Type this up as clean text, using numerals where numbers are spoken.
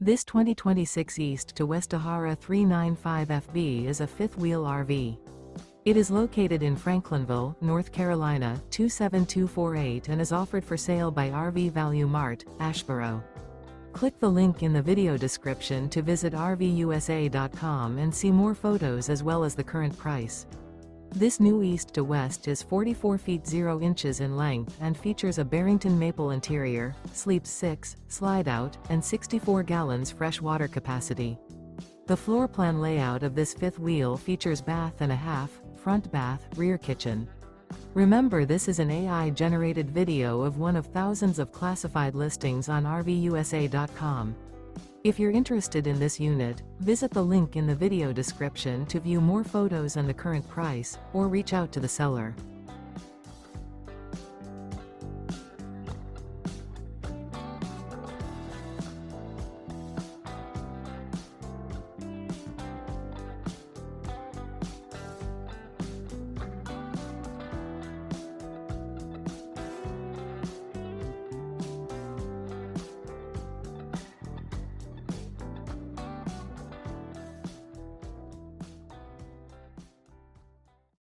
This 2026 East to West Ahara 395FB is a fifth-wheel RV. It is located in Franklinville, North Carolina 27248 and is offered for sale by RV Value Mart, Asheboro. Click the link in the video description to visit RVUSA.com and see more photos as well as the current price. This new East to West is 44 feet 0 inches in length and features a Barrington Maple interior, sleeps 6, slide-out, and 64 gallons fresh water capacity. The floor plan layout of this fifth wheel features bath and a half, front bath, rear kitchen. Remember, this is an AI-generated video of one of thousands of classified listings on RVUSA.com. If you're interested in this unit, visit the link in the video description to view more photos and the current price, or reach out to the seller.